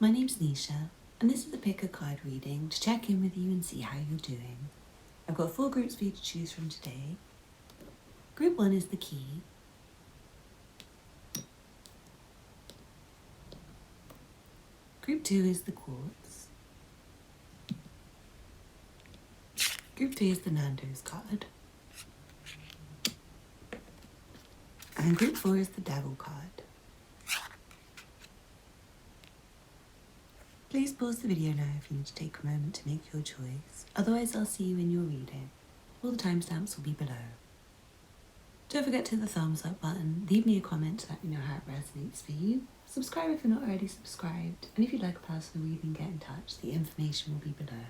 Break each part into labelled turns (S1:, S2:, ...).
S1: My name's Nisha, and this is a pick a card reading to check in with you and see how you're doing. I've got 4 groups for you to choose from today. Group 1 is the key. Group 2 is the quartz. Group 3 is the nandos card. And group 4 is the devil card. Please pause the video now if you need to take a moment to make your choice. Otherwise, I'll see you in your reading. All the timestamps will be below. Don't forget to hit the thumbs up button, leave me a comment to let me know how it resonates for you. Subscribe if you're not already subscribed, and if you'd like a personal reading, get in touch. The information will be below.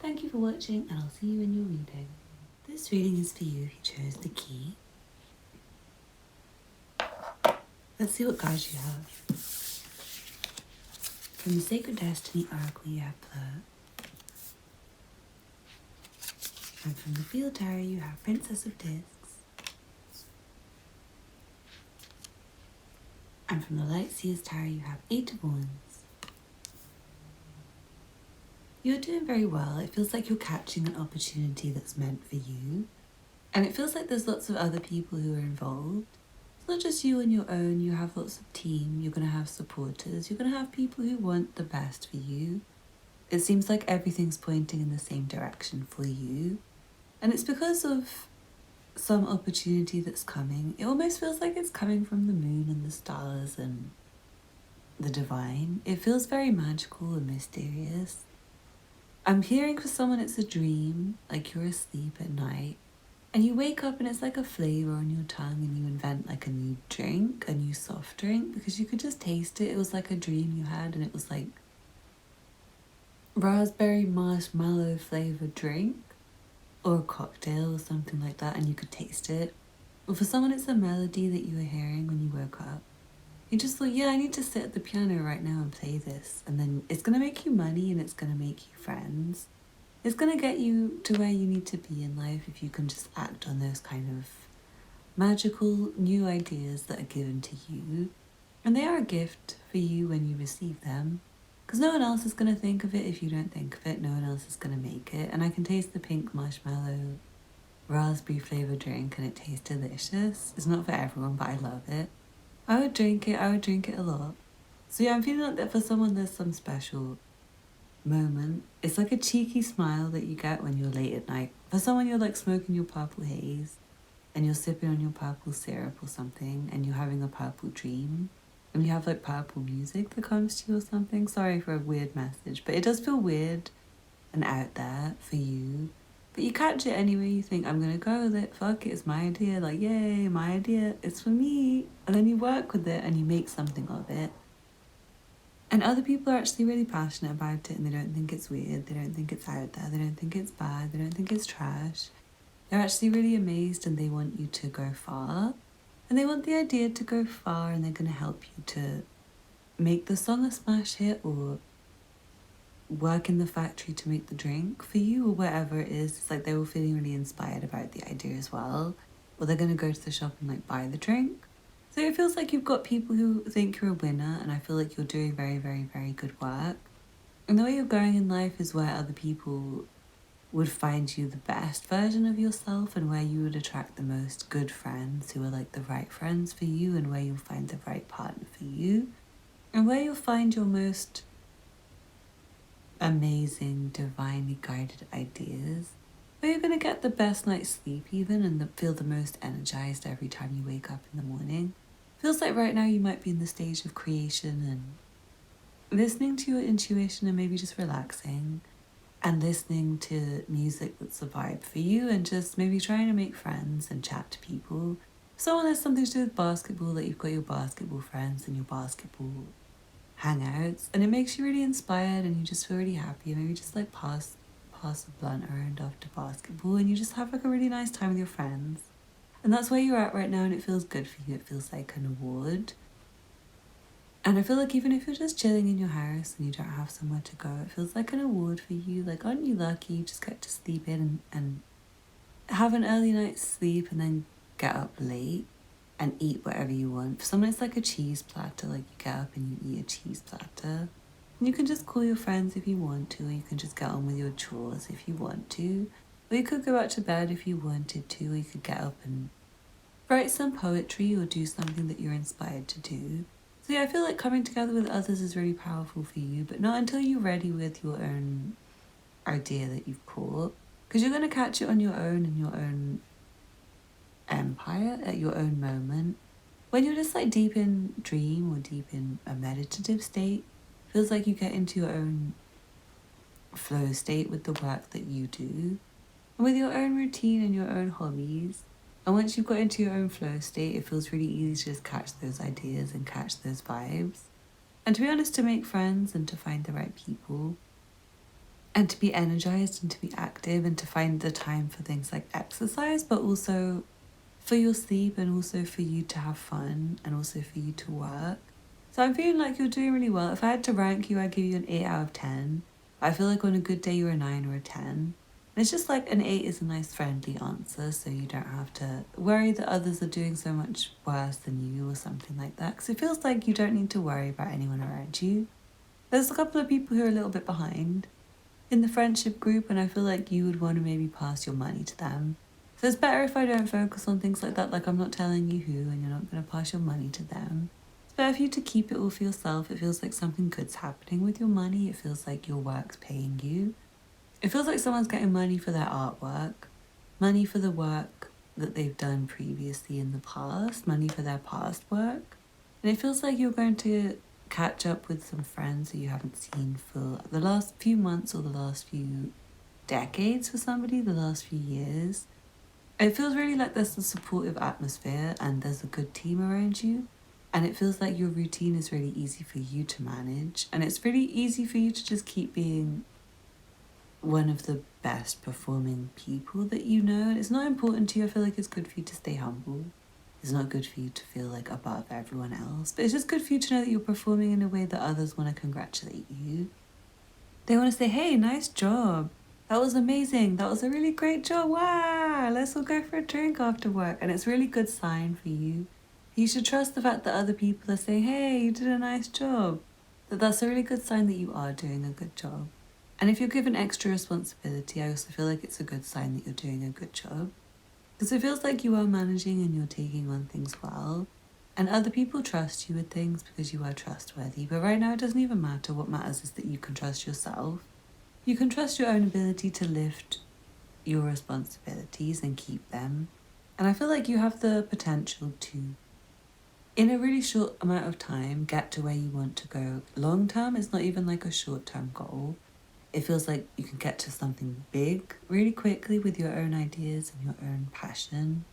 S1: Thank you for watching, and I'll see you in your reading. This reading is for you if you chose the key. Let's see what cards you have. From the Sacred Destiny Oracle, you have Fleur. And from the Field Tarot, you have Princess of Discs. And from the Light Seers Tarot, you have 8 of Wands. You're doing very well. It feels like you're catching an opportunity that's meant for you. And it feels like there's lots of other people who are involved. It's not just you on your own. You have lots of team. You're going to have supporters. You're going to have people who want the best for you. It seems like everything's pointing in the same direction for you. And it's because of some opportunity that's coming. It almost feels like it's coming from the moon and the stars and the divine. It feels very magical and mysterious. I'm hearing for someone it's a dream, like you're asleep at night and you wake up and it's like a flavor on your tongue and you invent like a new drink, a new soft drink, because you could just taste it. It was like a dream you had and it was like raspberry marshmallow flavored drink or a cocktail or something like that, and you could taste it. Or for someone it's a melody that you were hearing when you woke up. You just thought, yeah, I need to sit at the piano right now and play this. And then it's going to make you money and it's going to make you friends. It's going to get you to where you need to be in life if you can just act on those kind of magical new ideas that are given to you. And they are a gift for you when you receive them. Because no one else is going to think of it if you don't think of it. No one else is going to make it. And I can taste the pink marshmallow raspberry flavoured drink and it tastes delicious. It's not for everyone, but I love it. I would drink it a lot. So yeah, I'm feeling like that for someone there's some special moment. It's like a cheeky smile that you get when you're late at night. For someone you're like smoking your purple haze and you're sipping on your purple syrup or something and you're having a purple dream and you have like purple music that comes to you or something. Sorry for a weird message, but it does feel weird and out there for you. But you catch it anyway, you think, I'm going to go with it, fuck it, it's my idea, like, yay, my idea, it's for me. And then you work with it and you make something of it. And other people are actually really passionate about it and they don't think it's weird, they don't think it's out there, they don't think it's bad, they don't think it's trash. They're actually really amazed and they want you to go far. And they want the idea to go far and they're going to help you to make the song a smash hit or work in the factory to make the drink for you or whatever it is. It's like they were feeling really inspired about the idea as well. Or they're going to go to the shop and like buy the drink. So it feels like you've got people who think you're a winner and I feel like you're doing very, very, very good work. And the way you're going in life is where other people would find you the best version of yourself and where you would attract the most good friends who are like the right friends for you and where you'll find the right partner for you. And where you'll find your most amazing, divinely guided ideas, where you're going to get the best night's sleep even and feel the most energized every time you wake up in the morning. Feels like right now you might be in the stage of creation and listening to your intuition and maybe just relaxing and listening to music that's a vibe for you and just maybe trying to make friends and chat to people. If someone has something to do with basketball, that you've got your basketball friends and your basketball hangouts and it makes you really inspired and you just feel really happy and maybe just like pass a blunt around after basketball and you just have like a really nice time with your friends. And that's where you're at right now and it feels good for you. It feels like an award. And I feel like even if you're just chilling in your house and you don't have somewhere to go, it feels like an award for you. Like, aren't you lucky? You just get to sleep in and have an early night's sleep and then get up late and eat whatever you want. For someone it's like a cheese platter, like you get up and you eat a cheese platter. You can just call your friends if you want to, or you can just get on with your chores if you want to. Or you could go back to bed if you wanted to, or you could get up and write some poetry or do something that you're inspired to do. So yeah, I feel like coming together with others is really powerful for you, but not until you're ready with your own idea that you've caught. Because you're going to catch it on your own in your own empire at your own moment. When you're just like deep in dream or deep in a meditative state, feels like you get into your own flow state with the work that you do and with your own routine and your own hobbies. And once you've got into your own flow state, it feels really easy to just catch those ideas and catch those vibes. And to be honest, to make friends and to find the right people and to be energized and to be active and to find the time for things like exercise, but also for your sleep and also for you to have fun and also for you to work. So I'm feeling like you're doing really well. If I had to rank you, I'd give you an 8 out of 10. I feel like on a good day you're a 9 or a 10. It's just like an 8 is a nice friendly answer, so you don't have to worry that others are doing so much worse than you or something like that. Because it feels like you don't need to worry about anyone around you. There's a couple of people who are a little bit behind in the friendship group, and I feel like you would want to maybe pass your money to them. So it's better if I don't focus on things like that, like I'm not telling you who and you're not going to pass your money to them. It's better for you to keep it all for yourself. It feels like something good's happening with your money. It feels like your work's paying you. It feels like someone's getting money for their artwork, money for the work that they've done previously in the past, money for their past work. And it feels like you're going to catch up with some friends who you haven't seen for the last few months or the last few decades for somebody, the last few years. It feels really like there's a supportive atmosphere and there's a good team around you. And it feels like your routine is really easy for you to manage. And it's really easy for you to just keep being one of the best performing people that you know. And it's not important to you. I feel like it's good for you to stay humble. It's not good for you to feel like above everyone else. But it's just good for you to know that you're performing in a way that others want to congratulate you. They want to say, hey, nice job. That was amazing. That was a really great job. Wow, let's all go for a drink after work. And it's a really good sign for you. You should trust the fact that other people are saying, hey, you did a nice job. That's a really good sign that you are doing a good job. And if you're given extra responsibility, I also feel like it's a good sign that you're doing a good job. Because it feels like you are managing and you're taking on things well. And other people trust you with things because you are trustworthy. But right now it doesn't even matter. What matters is that you can trust yourself. You can trust your own ability to lift your responsibilities and keep them. And I feel like you have the potential to, in a really short amount of time, get to where you want to go. Long term, it's not even like a short term goal. It feels like you can get to something big really quickly with your own ideas and your own passion,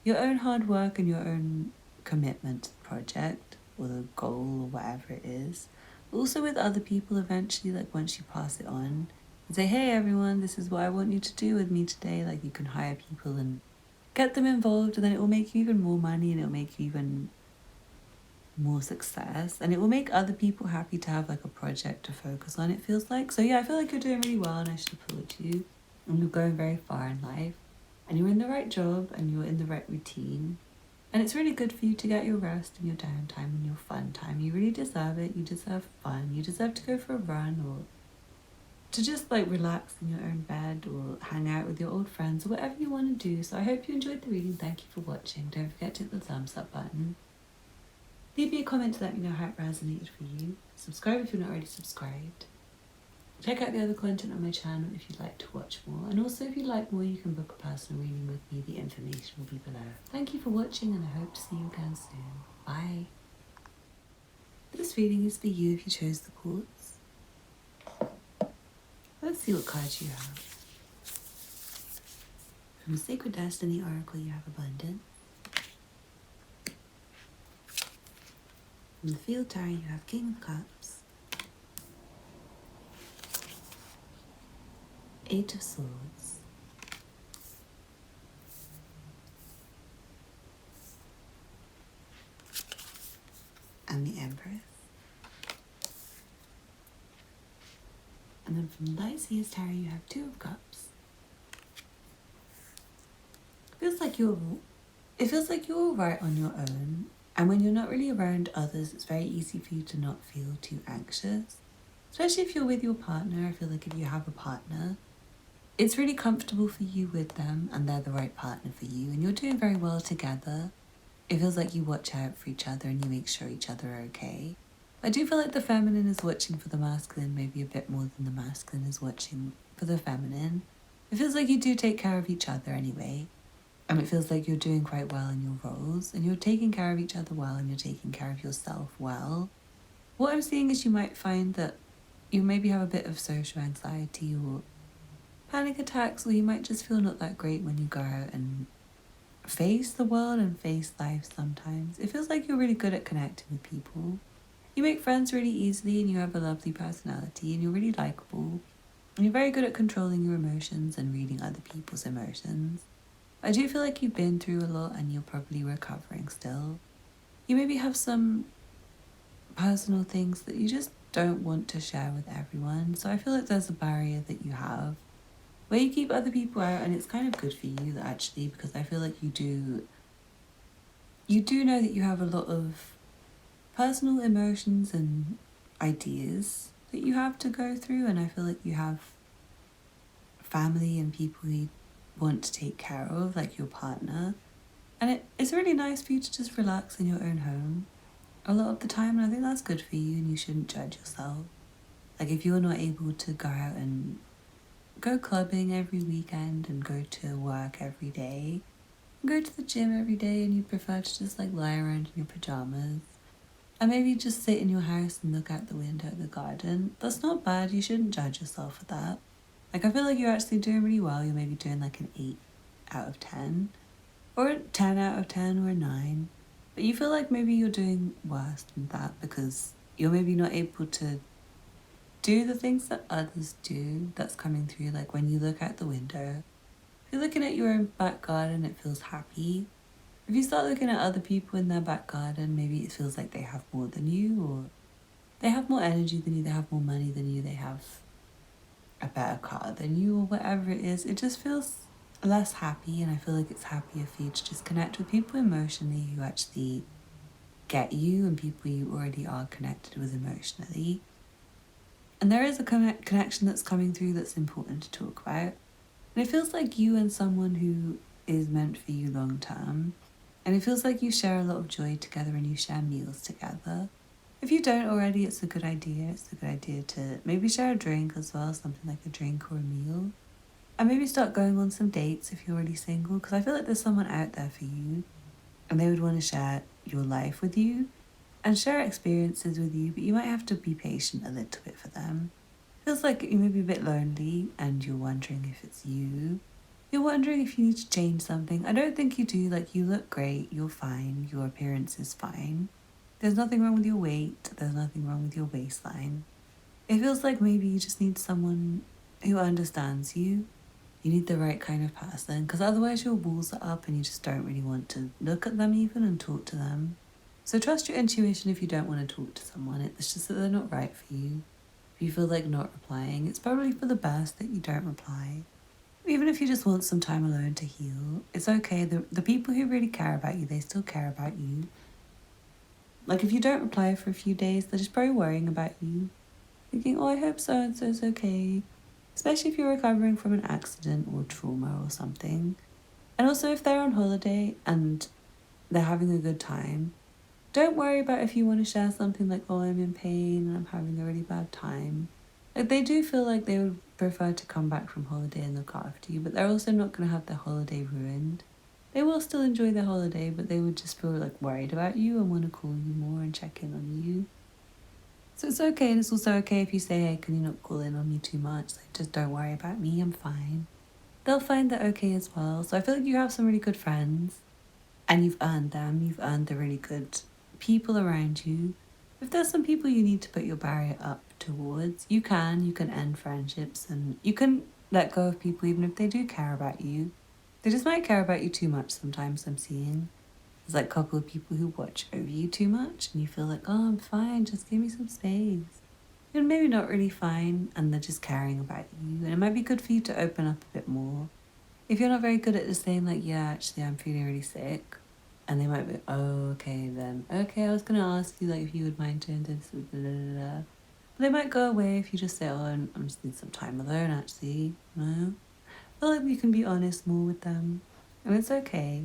S1: your own hard work and your own commitment to the project or the goal or whatever it is. Also with other people eventually, like once you pass it on, and say, hey everyone, this is what I want you to do with me today. Like you can hire people and get them involved, and then it will make you even more money and it will make you even more success, and it will make other people happy to have like a project to focus on, it feels like. So yeah, I feel like you're doing really well and I should applaud you, and you're going very far in life and you're in the right job and you're in the right routine, and it's really good for you to get your rest and your downtime and your fun time. You really deserve it. You deserve fun. You deserve to go for a run or to just like relax in your own bed or hang out with your old friends or whatever you want to do. So I hope you enjoyed the reading. Thank you for watching. Don't forget to hit the thumbs up button. Leave me a comment to let me know how it resonated for you. Subscribe if you're not already subscribed. Check out the other content on my channel if you'd like to watch more. And also if you'd like more, you can book a personal reading with me. The information will be below. Thank you for watching and I hope to see you again soon. Bye. This reading is for you if you chose the quartz. Let's see what cards you have. From Sacred Destiny Oracle, you have Abundance. From the Field Tarot, you have King of Cups, Eight of Swords, and the Empress. And then from the Light Seers Tarot, you have Two of Cups. It feels like you're right on your own. And when you're not really around others, it's very easy for you to not feel too anxious. Especially if you're with your partner. I feel like if you have a partner, it's really comfortable for you with them and they're the right partner for you and you're doing very well together. It feels like you watch out for each other and you make sure each other are okay. I do feel like the feminine is watching for the masculine maybe a bit more than the masculine is watching for the feminine. It feels like you do take care of each other anyway. And it feels like you're doing quite well in your roles and you're taking care of each other well and you're taking care of yourself well. What I'm seeing is you might find that you maybe have a bit of social anxiety or panic attacks, or you might just feel not that great when you go out and face the world and face life sometimes. It feels like you're really good at connecting with people. You make friends really easily and you have a lovely personality and you're really likable. And you're very good at controlling your emotions and reading other people's emotions. I do feel like you've been through a lot and you're probably recovering still. You maybe have some personal things that you just don't want to share with everyone. So I feel like there's a barrier that you have where you keep other people out, and it's kind of good for you actually, because I feel like you do know that you have a lot of personal emotions and ideas that you have to go through, and I feel like you have family and people you want to take care of, like your partner, and it's really nice for you to just relax in your own home a lot of the time, and I think that's good for you and you shouldn't judge yourself. Like if you're not able to go out and go clubbing every weekend and go to work every day, go to the gym every day, and you prefer to just like lie around in your pajamas and maybe just sit in your house and look out the window at the garden, that's not bad. You shouldn't judge yourself for that. Like I feel like you're actually doing really well. You're maybe doing like an 8 out of 10 or a 10 out of 10 or a 9, but you feel like maybe you're doing worse than that because you're maybe not able to do the things that others do that's coming through. Like when you look out the window, if you're looking at your own back garden, it feels happy. If you start looking at other people in their back garden, maybe it feels like they have more than you, or they have more energy than you, they have more money than you, they have a better car than you, or whatever it is. It just feels less happy, and I feel like it's happier for you to just connect with people emotionally who actually get you and people you already are connected with emotionally. And there is a connection that's coming through that's important to talk about. And it feels like you and someone who is meant for you long term. And it feels like you share a lot of joy together and you share meals together. If you don't already, it's a good idea. It's a good idea to maybe share a drink as well, something like a drink or a meal. And maybe start going on some dates if you're already single, because I feel like there's someone out there for you and they would want to share your life with you and share experiences with you, but you might have to be patient a little bit for them. Feels like you may be a bit lonely and you're wondering if it's you. You're wondering if you need to change something. I don't think you do. Like, you look great, you're fine, your appearance is fine. There's nothing wrong with your weight, there's nothing wrong with your waistline. It feels like maybe you just need someone who understands you. You need the right kind of person, because otherwise your walls are up and you just don't really want to look at them even and talk to them. So trust your intuition if you don't want to talk to someone. It's just that they're not right for you. If you feel like not replying, it's probably for the best that you don't reply. Even if you just want some time alone to heal, it's okay. The people who really care about you, they still care about you. Like if you don't reply for a few days, they're just probably worrying about you. Thinking, oh, I hope so-and-so's okay. Especially if you're recovering from an accident or trauma or something. And also if they're on holiday and they're having a good time, don't worry about if you want to share something like, oh, I'm in pain and I'm having a really bad time. Like they do feel like they would prefer to come back from holiday and look after you, but they're also not going to have their holiday ruined. They will still enjoy their holiday, but they would just feel like worried about you and want to call you more and check in on you. So it's okay, and it's also okay if you say, hey, can you not call in on me too much? Like, just don't worry about me, I'm fine. They'll find that okay as well. So I feel like you have some really good friends and you've earned them. You've earned the really good people around you. If there's some people you need to put your barrier up towards, you can end friendships and you can let go of people even if they do care about you. They just might care about you too much sometimes, I'm seeing. There's like a couple of people who watch over you too much and you feel like, oh, I'm fine, just give me some space. You're maybe not really fine and they're just caring about you, and it might be good for you to open up a bit more. If you're not very good at just saying like, yeah, actually I'm feeling really sick, and they might be, oh, okay then. Okay, I was going to ask you like if you would mind doing this, blah, blah, blah. They might go away if you just say, oh, I'm just need some time alone, actually. No. I feel like you can be honest more with them. And it's okay.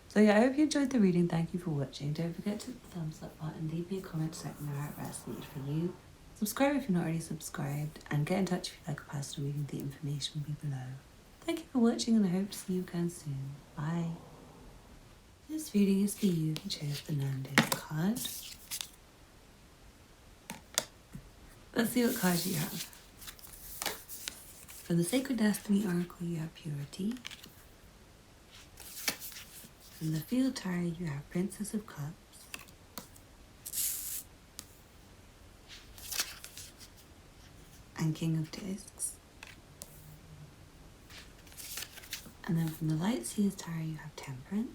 S1: So yeah, I hope you enjoyed the reading. Thank you for watching. Don't forget to hit the thumbs up button. Leave me a comment so I can know how it resonated for you. Subscribe if you're not already subscribed. And get in touch if you'd like a personal reading. The information will be below. Thank you for watching and I hope to see you again soon. Bye. This reading is for you who chose the nandos card. Let's see what cards you have. From the Sacred Destiny Oracle, you have Purity. From the Field Tarot, you have Princess of Cups. And King of Discs. And then from the Light Seers Tarot, you have Temperance.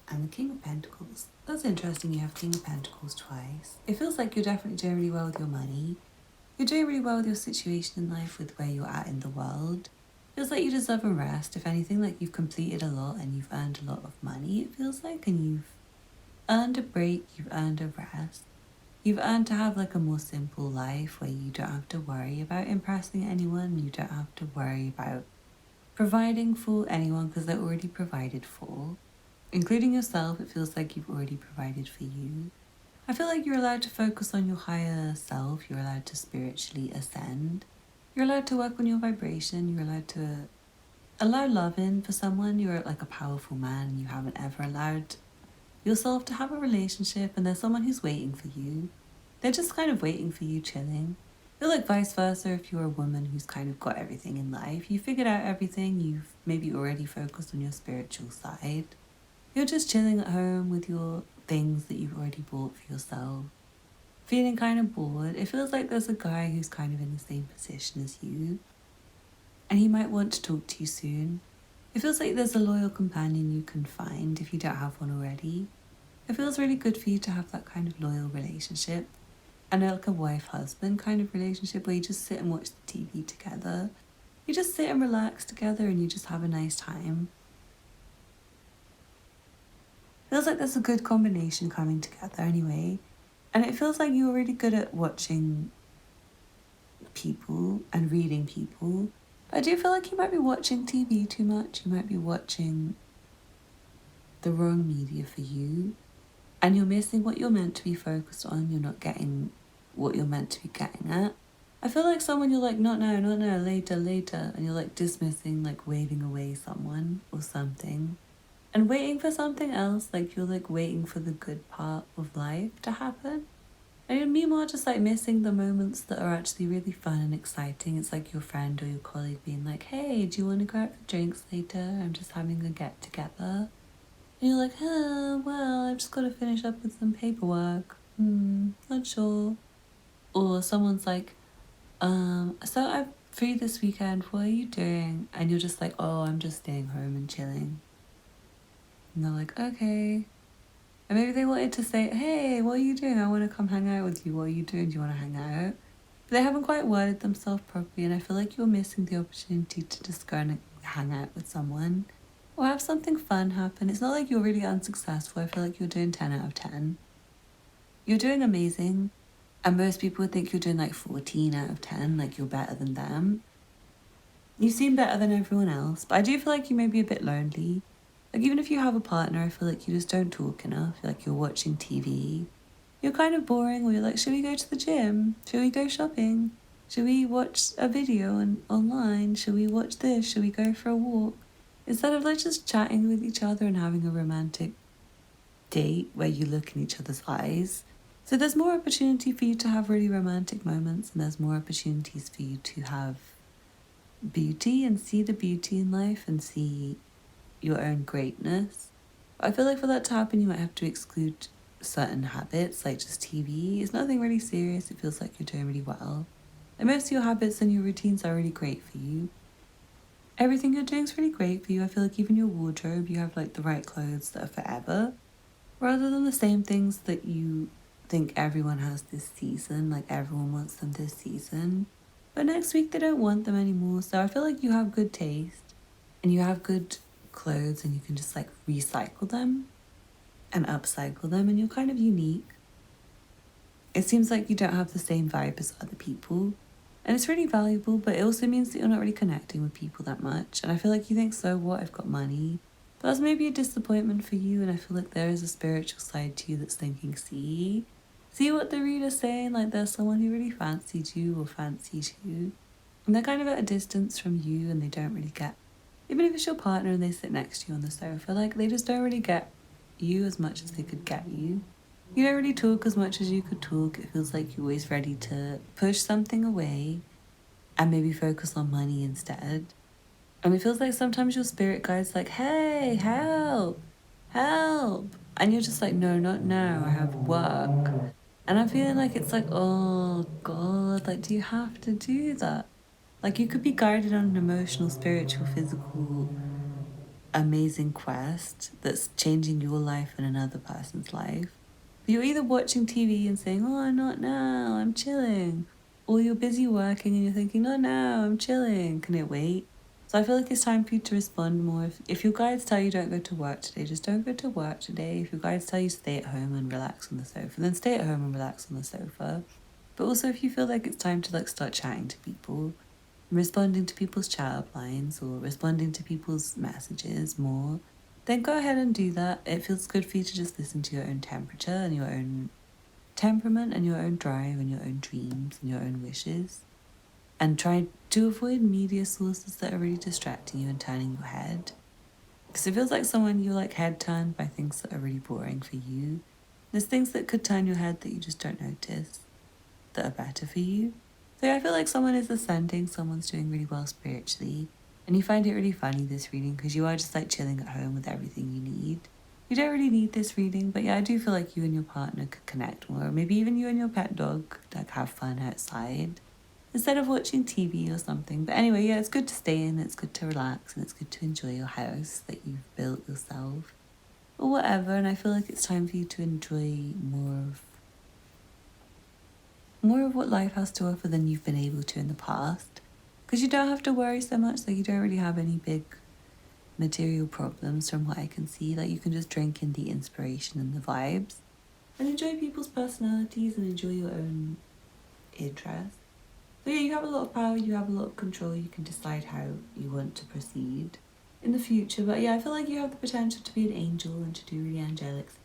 S1: And the King of Pentacles. That's interesting, you have King of Pentacles twice. It feels like you're definitely doing really well with your money. You're doing really well with your situation in life, with where you're at in the world. Feels like you deserve a rest. If anything, like you've completed a lot and you've earned a lot of money, it feels like, and you've earned a break, you've earned a rest. You've earned to have like a more simple life where you don't have to worry about impressing anyone. You don't have to worry about providing for anyone because they're already provided for. Including yourself, it feels like you've already provided for you. I feel like you're allowed to focus on your higher self. You're allowed to spiritually ascend. You're allowed to work on your vibration. You're allowed to allow love in for someone. You're like a powerful man. You haven't ever allowed yourself to have a relationship and there's someone who's waiting for you. They're just kind of waiting for you, chilling. I feel like vice versa, if you're a woman who's kind of got everything in life, you figured out everything, you've maybe already focused on your spiritual side. You're just chilling at home with your things that you've already bought for yourself. Feeling kind of bored. It feels like there's a guy who's kind of in the same position as you. And he might want to talk to you soon. It feels like there's a loyal companion you can find if you don't have one already. It feels really good for you to have that kind of loyal relationship. And like a wife-husband kind of relationship where you just sit and watch the TV together. You just sit and relax together and you just have a nice time. Feels like there's a good combination coming together anyway. And it feels like you're really good at watching people and reading people. But I do feel like you might be watching TV too much. You might be watching the wrong media for you. And you're missing what you're meant to be focused on. You're not getting what you're meant to be getting at. I feel like someone you're like, not now, later. And you're like dismissing, like waving away someone or something. And waiting for something else, like you're like waiting for the good part of life to happen. And you're meanwhile just like missing the moments that are actually really fun and exciting. It's like your friend or your colleague being like, hey, do you want to go out for drinks later? I'm just having a get together. And you're like, well, I've just got to finish up with some paperwork. Not sure. Or someone's like, so I'm free this weekend, what are you doing? And you're just like, oh, I'm just staying home and chilling. And they're like, okay. And maybe they wanted to say, hey, what are you doing? I want to come hang out with you. What are you doing? Do you want to hang out? But they haven't quite worded themselves properly. And I feel like you're missing the opportunity to just go and hang out with someone. Or have something fun happen. It's not like you're really unsuccessful. I feel like you're doing 10 out of 10. You're doing amazing. And most people would think you're doing like 14 out of 10. Like you're better than them. You seem better than everyone else. But I do feel like you may be a bit lonely. Like even if you have a partner, I feel like you just don't talk enough. Like you're watching TV. You're kind of boring, or you're like, should we go to the gym? Should we go shopping? Should we watch a video online? Should we watch this? Should we go for a walk? Instead of like just chatting with each other and having a romantic date where you look in each other's eyes. So there's more opportunity for you to have really romantic moments, and there's more opportunities for you to have beauty and see the beauty in life and see your own greatness. I feel like for that to happen, you might have to exclude certain habits, like just TV. It's nothing really serious. It feels like you're doing really well. And most of your habits and your routines are really great for you. Everything you're doing is really great for you. I feel like even your wardrobe, you have like the right clothes that are forever, rather than the same things that you think everyone has this season, like everyone wants them this season. But next week they don't want them anymore. So I feel like you have good taste and you have good clothes and you can just like recycle them and upcycle them, and you're kind of unique. it seems like you don't have the same vibe as other people. And it's really valuable, but it also means that you're not really connecting with people that much. And I feel like you think, so what, I've got money. But that's maybe a disappointment for you, and I feel like there is a spiritual side to you that's thinking, see what the reader's saying? Like there's someone who really fancied you or fancied you. And they're kind of at a distance from you and they don't really get, even if it's your partner and they sit next to you on the sofa, like they just don't really get you as much as they could get you. You don't really talk as much as you could talk. It feels like you're always ready to push something away and maybe focus on money instead. And it feels like sometimes your spirit guide's like, hey, help, help. And you're just like, no, not now, I have work. And I'm feeling like it's like, oh God, like, do you have to do that? Like, you could be guided on an emotional, spiritual, physical, amazing quest that's changing your life and another person's life. But you're either watching TV and saying, oh, not now, I'm chilling. Or you're busy working and you're thinking, not now, I'm chilling, can it wait? So I feel like it's time for you to respond more. If your guides tell you don't go to work today, just don't go to work today. If your guides tell you stay at home and relax on the sofa, then stay at home and relax on the sofa. But also if you feel like it's time to like start chatting to people, responding to people's chat up lines or responding to people's messages more, then go ahead and do that. It feels good for you to just listen to your own temperature and your own temperament and your own drive and your own dreams and your own wishes. And try to avoid media sources that are really distracting you and turning your head. Because it feels like someone you're like head turned by things that are really boring for you. There's things that could turn your head that you just don't notice that are better for you. So yeah, I feel like someone is ascending, someone's doing really well spiritually. And you find it really funny, this reading, because you are just like chilling at home with everything you need. You don't really need this reading, but yeah, I do feel like you and your partner could connect more. Maybe even you and your pet dog like have fun outside instead of watching TV or something. But anyway, yeah, it's good to stay in, it's good to relax, and it's good to enjoy your house that you've built yourself or whatever. And I feel like it's time for you to enjoy more of what life has to offer than you've been able to in the past. Because you don't have to worry so much, like you don't really have any big material problems from what I can see. Like you can just drink in the inspiration and the vibes and enjoy people's personalities and enjoy your own interests. So yeah, you have a lot of power, you have a lot of control, you can decide how you want to proceed in the future. But yeah, I feel like you have the potential to be an angel and to do really angelic things,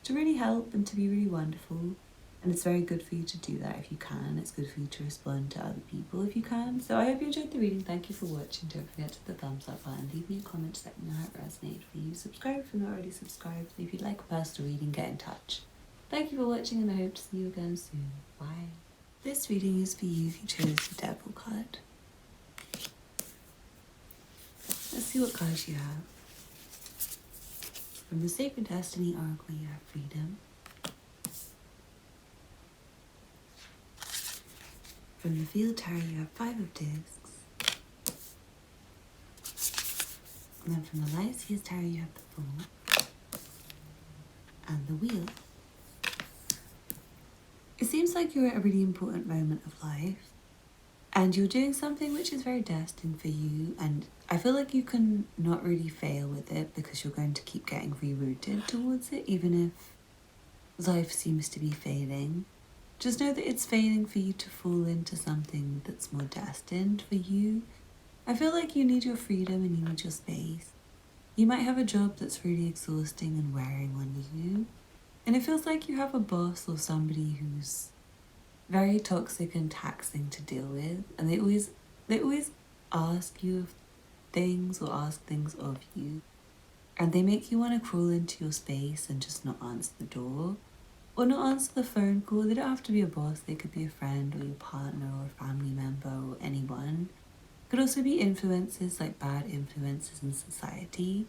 S1: to really help and to be really wonderful. And it's very good for you to do that if you can. It's good for you to respond to other people if you can. So I hope you enjoyed the reading. Thank you for watching. Don't forget to hit the thumbs up button. Leave me a comment to let me know how it resonated for you. Subscribe if you're not already subscribed. And if you'd like a personal reading, get in touch. Thank you for watching and I hope to see you again soon. Bye. This reading is for you if you chose the Devil card. Let's see what cards you have. From the Sacred Destiny Oracle, you have Freedom. From the Field Tarot, you have 5 of Discs. And then from the Light Seers Tarot, you have the Fool. And the Wheel. It seems like you're at a really important moment of life and you're doing something which is very destined for you, and I feel like you can not really fail with it because you're going to keep getting rerouted towards it even if life seems to be failing. Just know that it's failing for you to fall into something that's more destined for you. I feel like you need your freedom and you need your space. You might have a job that's really exhausting and wearing on you. And it feels like you have a boss or somebody who's very toxic and taxing to deal with. And they always ask you things or ask things of you. And they make you want to crawl into your space and just not answer the door. Or not answer the phone call. They don't have to be a boss. They could be a friend or your partner or a family member or anyone. Could also be influences, like bad influences in society,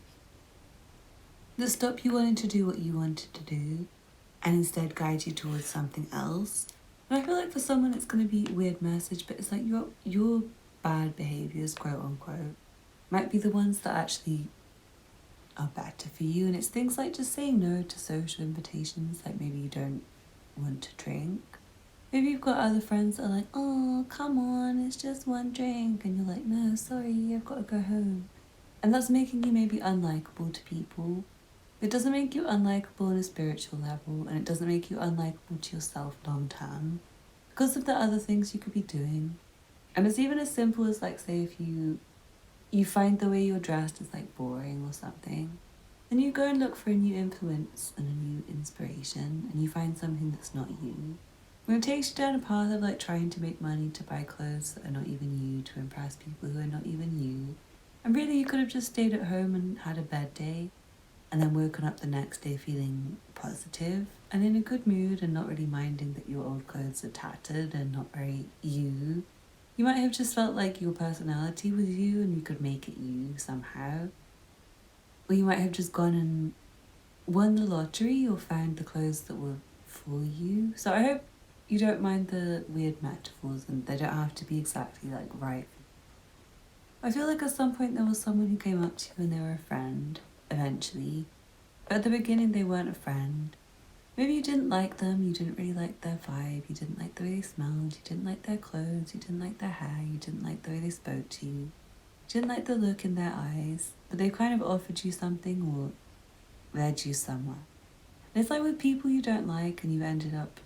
S1: that stop you wanting to do what you wanted to do and instead guide you towards something else. And I feel like for someone it's going to be a weird message, but it's like your bad behaviours, quote unquote, might be the ones that actually are better for you. And it's things like just saying no to social invitations, like maybe you don't want to drink. Maybe you've got other friends that are like, oh, come on, it's just one drink. And you're like, no, sorry, I've got to go home. And that's making you maybe unlikable to people. It doesn't make you unlikable on a spiritual level, and it doesn't make you unlikable to yourself long term because of the other things you could be doing. And it's even as simple as, like, say if you find the way you're dressed is like boring or something, then you go and look for a new influence and a new inspiration, and you find something that's not you. When it takes you down a path of like trying to make money to buy clothes that are not even you, to impress people who are not even you, and really you could have just stayed at home and had a bed day, and then woken up the next day feeling positive and in a good mood and not really minding that your old clothes are tattered and not very you. You might have just felt like your personality was you and you could make it you somehow. Or you might have just gone and won the lottery or found the clothes that were for you. So I hope you don't mind the weird metaphors, and they don't have to be exactly like right. I feel like at some point there was someone who came up to you and they were a friend, eventually. But at the beginning they weren't a friend. Maybe you didn't like them, you didn't really like their vibe, you didn't like the way they smelled, you didn't like their clothes, you didn't like their hair, you didn't like the way they spoke to you didn't like the look in their eyes, but they kind of offered you something or led you somewhere. And it's like with people you don't like and you ended up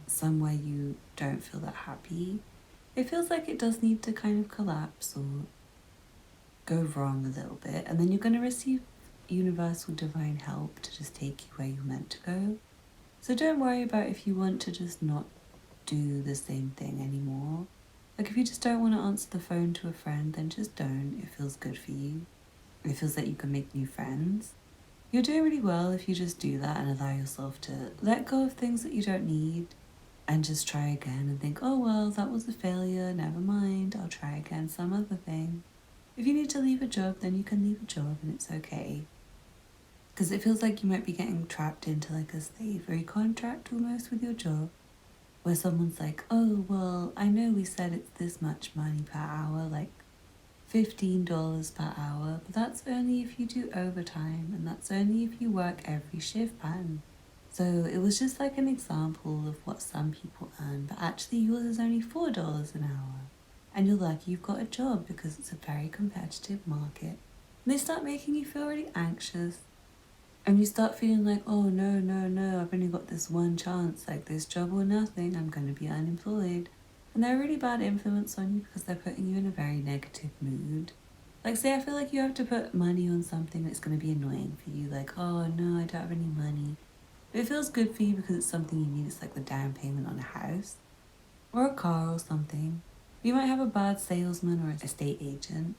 S1: somewhere you don't feel that happy, it feels like it does need to kind of collapse or go wrong a little bit, and then you're going to receive universal divine help to just take you where you're meant to go. So don't worry about if you want to just not do the same thing anymore. Like if you just don't want to answer the phone to a friend, then just don't. It feels good for you. It feels like you can make new friends. You're doing really well if you just do that and allow yourself to let go of things that you don't need and just try again and think, oh well, that was a failure, never mind, I'll try again some other thing. If you need to leave a job, then you can leave a job and it's okay. Because it feels like you might be getting trapped into like a slavery contract almost with your job, where someone's like, oh, well, I know we said it's this much money per hour, like $15 per hour, but that's only if you do overtime, and that's only if you work every shift pattern. So it was just like an example of what some people earn, but actually yours is only $4 an hour. And you're lucky you've got a job because it's a very competitive market. And they start making you feel really anxious. And you start feeling like, oh no, no, no, I've only got this one chance, like this job or nothing, I'm going to be unemployed. And they're a really bad influence on you because they're putting you in a very negative mood. Like say I feel like you have to put money on something that's going to be annoying for you, like, oh no, I don't have any money. But it feels good for you because it's something you need, it's like the down payment on a house or a car or something. You might have a bad salesman or an estate agent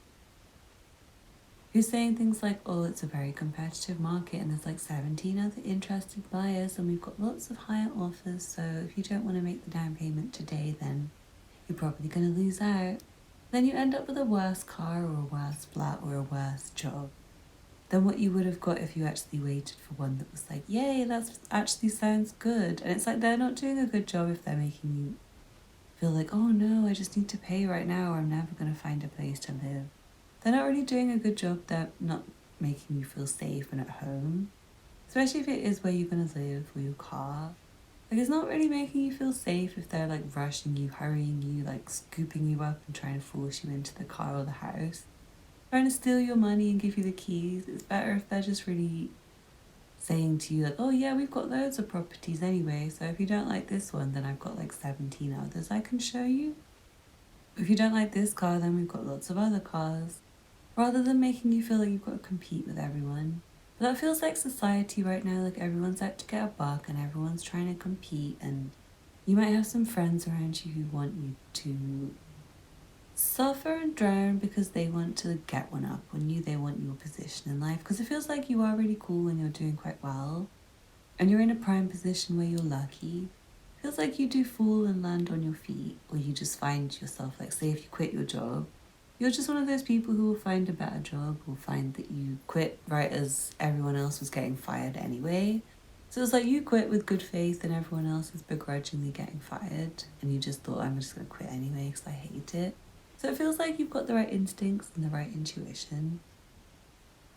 S1: who's saying things like, oh, it's a very competitive market and there's like 17 other interested buyers and we've got lots of higher offers, so if you don't want to make the down payment today, then you're probably going to lose out. Then you end up with a worse car or a worse flat or a worse job than what you would have got if you actually waited for one that was like, yay, that actually sounds good. And it's like they're not doing a good job if they're making you feel like, oh no, I just need to pay right now or I'm never going to find a place to live. They're not really doing a good job. They're not making you feel safe and at home. Especially if it is where you're going to live or your car. Like it's not really making you feel safe if they're like rushing you, hurrying you, like scooping you up and trying to force you into the car or the house. Trying to steal your money and give you the keys. It's better if they're just really saying to you like, oh yeah, we've got loads of properties anyway, so if you don't like this one, then I've got like 17 others I can show you. If you don't like this car, then we've got lots of other cars. Rather than making you feel like you've got to compete with everyone. But that feels like society right now, like everyone's out to get a buck and everyone's trying to compete, and you might have some friends around you who want you to suffer and drown because they want to get one up on you, they want your position in life, because it feels like you are really cool and you're doing quite well, and you're in a prime position where you're lucky. It feels like you do fall and land on your feet, or you just find yourself, like say if you quit your job, you're just one of those people who will find a better job, will find that you quit right as everyone else was getting fired anyway. So it's like you quit with good faith and everyone else is begrudgingly getting fired, and you just thought, I'm just going to quit anyway because I hate it. So it feels like you've got the right instincts and the right intuition.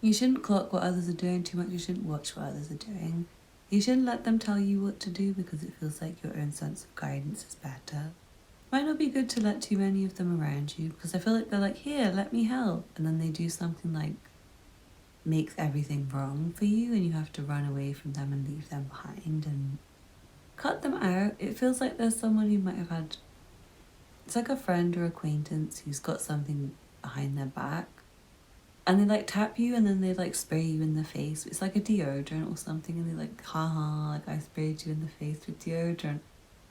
S1: You shouldn't clock what others are doing too much, you shouldn't watch what others are doing. You shouldn't let them tell you what to do because it feels like your own sense of guidance is better. Might not be good to let too many of them around you because I feel like they're like, here, let me help. And then they do something like makes everything wrong for you and you have to run away from them and leave them behind and cut them out. It feels like there's someone who might have had, it's like a friend or acquaintance who's got something behind their back and they like tap you and then they like spray you in the face. It's like a deodorant or something and they like, haha, like I sprayed you in the face with deodorant.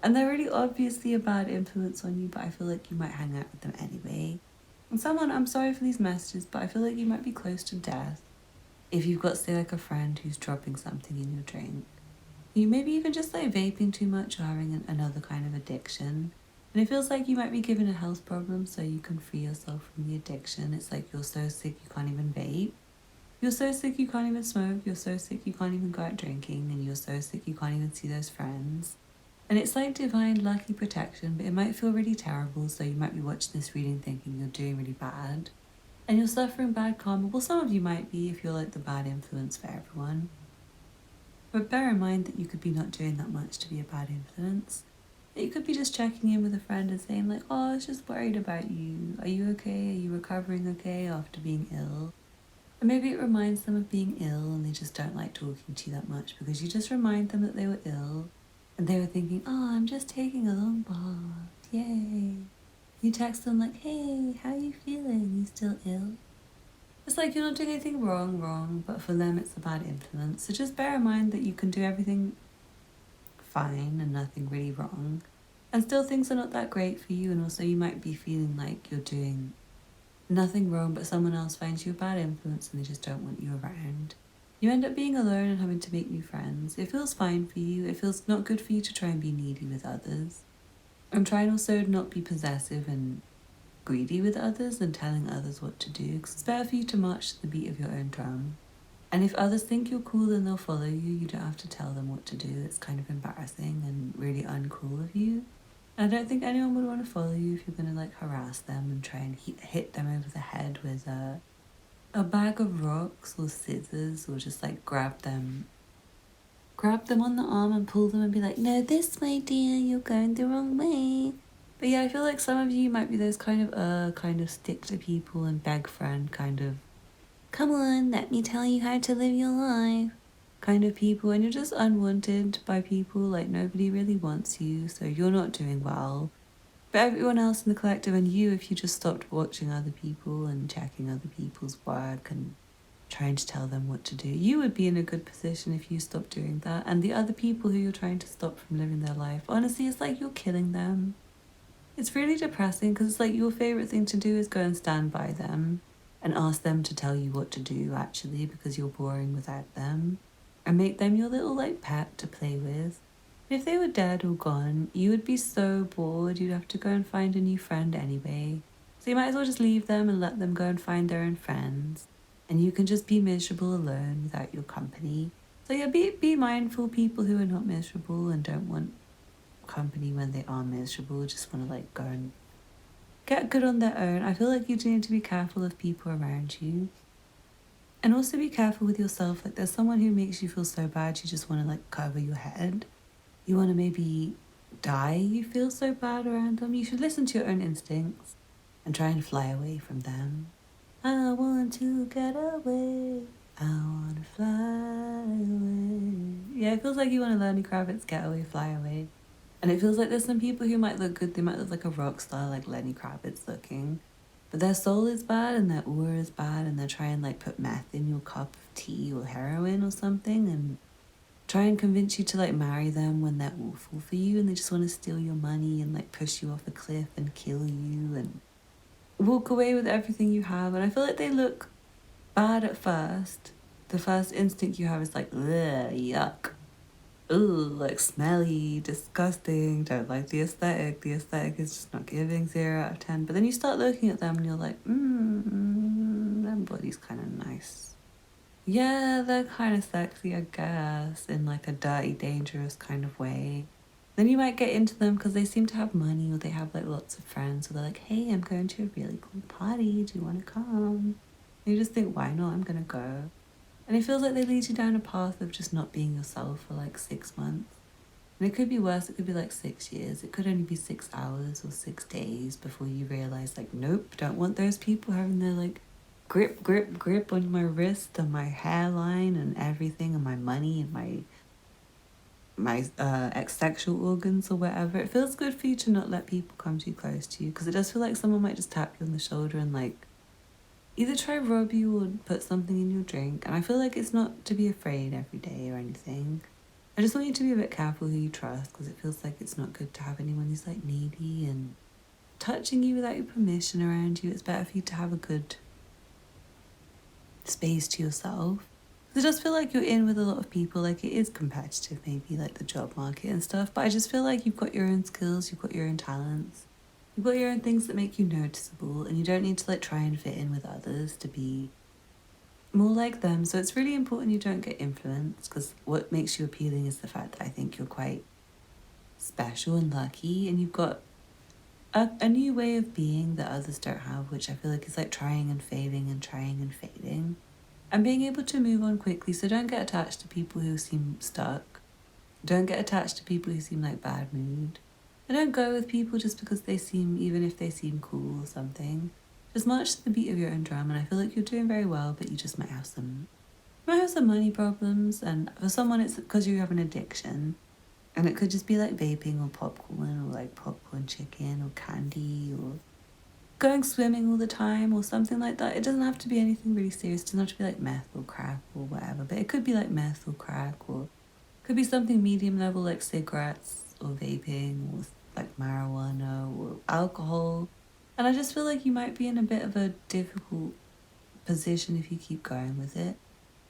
S1: And they're really obviously a bad influence on you, but I feel like you might hang out with them anyway. And someone, I'm sorry for these messages, but I feel like you might be close to death if you've got, say, like a friend who's dropping something in your drink. You maybe even just like vaping too much or having another kind of addiction. And it feels like you might be given a health problem so you can free yourself from the addiction. It's like you're so sick you can't even vape. You're so sick you can't even smoke. You're so sick you can't even go out drinking. And you're so sick you can't even see those friends. And it's like divine lucky protection, but it might feel really terrible, so you might be watching this reading thinking you're doing really bad. And you're suffering bad karma. Well, some of you might be if you're like the bad influence for everyone. But bear in mind that you could be not doing that much to be a bad influence. You could be just checking in with a friend and saying like, oh, I was just worried about you. Are you okay? Are you recovering okay after being ill? And maybe it reminds them of being ill and they just don't like talking to you that much because you just remind them that they were ill. And they were thinking, oh, I'm just taking a long bath, yay. You text them like, hey, how are you feeling? You still ill? It's like you're not doing anything wrong, but for them it's a bad influence. So just bear in mind that you can do everything fine and nothing really wrong. And still things are not that great for you, and also you might be feeling like you're doing nothing wrong, but someone else finds you a bad influence and they just don't want you around. You end up being alone and having to make new friends. It feels fine for you. It feels not good for you to try and be needy with others. I'm trying also not be possessive and greedy with others and telling others what to do, because it's better for you to march to the beat of your own drum. And if others think you're cool, then they'll follow you. You don't have to tell them what to do. It's kind of embarrassing and really uncool of you. I don't think anyone would want to follow you if you're going to like harass them and try and hit them over the head with a bag of rocks or scissors, or just like grab them on the arm and pull them and be like, no, this way, dear, you're going the wrong way. But yeah, I feel like some of you might be those kind of stick to people and beg friend kind of, come on, let me tell you how to live your life kind of people, and you're just unwanted by people. Like nobody really wants you, so you're not doing well. But everyone else in the collective, and you, if you just stopped watching other people and checking other people's work and trying to tell them what to do, you would be in a good position if you stopped doing that. And the other people who you're trying to stop from living their life, honestly, it's like you're killing them. It's really depressing because it's like your favourite thing to do is go and stand by them and ask them to tell you what to do actually, because you're boring without them, and make them your little like pet to play with. If they were dead or gone, you would be so bored you'd have to go and find a new friend anyway. So you might as well just leave them and let them go and find their own friends. And you can just be miserable alone without your company. So yeah, be mindful, people who are not miserable and don't want company when they are miserable, just want to like go and get good on their own. I feel like you do need to be careful of people around you. And also be careful with yourself. Like there's someone who makes you feel so bad you just want to like cover your head. You want to maybe die, you feel so bad around them. You should listen to your own instincts and try and fly away from them. I want to get away. I want to fly away. Yeah, it feels like you want to Lenny Kravitz, get away, fly away. And it feels like there's some people who might look good. They might look like a rock star, like Lenny Kravitz looking. But their soul is bad and their aura is bad, and they're trying like put meth in your cup of tea or heroin or something and try and convince you to like marry them when they're awful for you, and they just want to steal your money and like push you off a cliff and kill you and walk away with everything you have. And I feel like they look bad at first. The first instinct you have is like, ugh, yuck. Ooh, like smelly, disgusting, don't like the aesthetic. The aesthetic is just not giving 0 out of 10. But then you start looking at them and you're like, their body's kind of nice. Yeah, they're kind of sexy, I guess, in like a dirty, dangerous kind of way. Then you might get into them because they seem to have money or they have like lots of friends. So they're like, hey, I'm going to a really cool party. Do you want to come? And you just think, why not? I'm going to go. And it feels like they lead you down a path of just not being yourself for like 6 months. And it could be worse. It could be like 6 years. It could only be 6 hours or 6 days before you realize like, nope, don't want those people having their like grip, grip, grip on my wrist and my hairline and everything and my money and my sexual organs or whatever. It feels good for you to not let people come too close to you, because it does feel like someone might just tap you on the shoulder and like either try rob you or put something in your drink. And I feel like it's not to be afraid every day or anything. I just want you to be a bit careful who you trust, because it feels like it's not good to have anyone who's like needy and touching you without your permission around you. It's better for you to have a good space to yourself. It does feel like you're in with a lot of people, like it is competitive, maybe like the job market and stuff, but I just feel like you've got your own skills, you've got your own talents, you've got your own things that make you noticeable, and you don't need to like try and fit in with others to be more like them. So it's really important you don't get influenced, because what makes you appealing is the fact that I think you're quite special and lucky, and you've got a new way of being that others don't have, which I feel like is like trying and failing and trying and failing and being able to move on quickly. So don't get attached to people who seem stuck. Don't get attached to people who seem like bad mood. And don't go with people just because they seem, even if they seem cool or something. Just march to the beat of your own drum, and I feel like you're doing very well, but you just might have some money problems, and for someone it's because you have an addiction. And it could just be like vaping or popcorn or like popcorn chicken or candy or going swimming all the time or something like that. It doesn't have to be anything really serious. It doesn't have to be like meth or crack or whatever, but it could be like meth or crack, or it could be something medium level like cigarettes or vaping or like marijuana or alcohol. And I just feel like you might be in a bit of a difficult position if you keep going with it.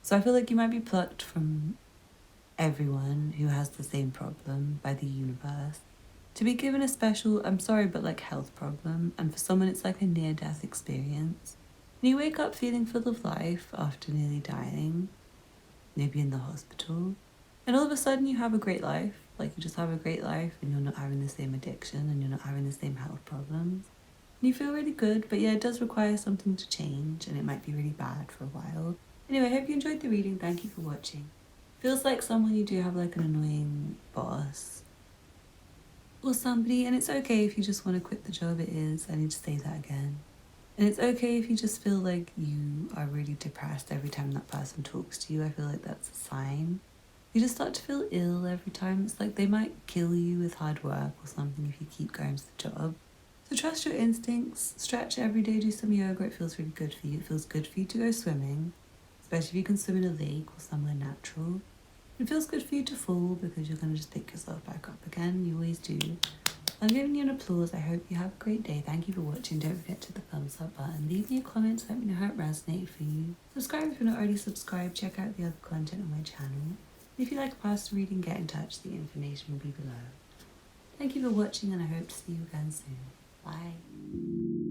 S1: So I feel like you might be plucked from everyone who has the same problem by the universe to be given a special, I'm sorry, but like health problem. And for someone, it's like a near death experience. And you wake up feeling full of life after nearly dying, maybe in the hospital. And all of a sudden, you have a great life. Like, you just have a great life, and you're not having the same addiction, and you're not having the same health problems. And you feel really good, but yeah, it does require something to change, and it might be really bad for a while. Anyway, I hope you enjoyed the reading. Thank you for watching. Feels like someone you do have like an annoying boss or somebody, and it's okay if you just want to quit the job. It is, I need to say that again. And it's okay if you just feel like you are really depressed every time that person talks to you. I feel like that's a sign. You just start to feel ill every time. It's like they might kill you with hard work or something if you keep going to the job. So trust your instincts, stretch every day, do some yoga. It feels really good for you. It feels good for you to go swimming, especially if you can swim in a lake or somewhere natural. It feels good for you to fall, because you're going to just pick yourself back up again. You always do. I'm giving you an applause. I hope you have a great day. Thank you for watching. Don't forget to hit the thumbs up button. Leave me a comment. Let me know how it resonated for you. Subscribe if you're not already subscribed. Check out the other content on my channel. If you like a past reading, get in touch. The information will be below. Thank you for watching, and I hope to see you again soon. Bye.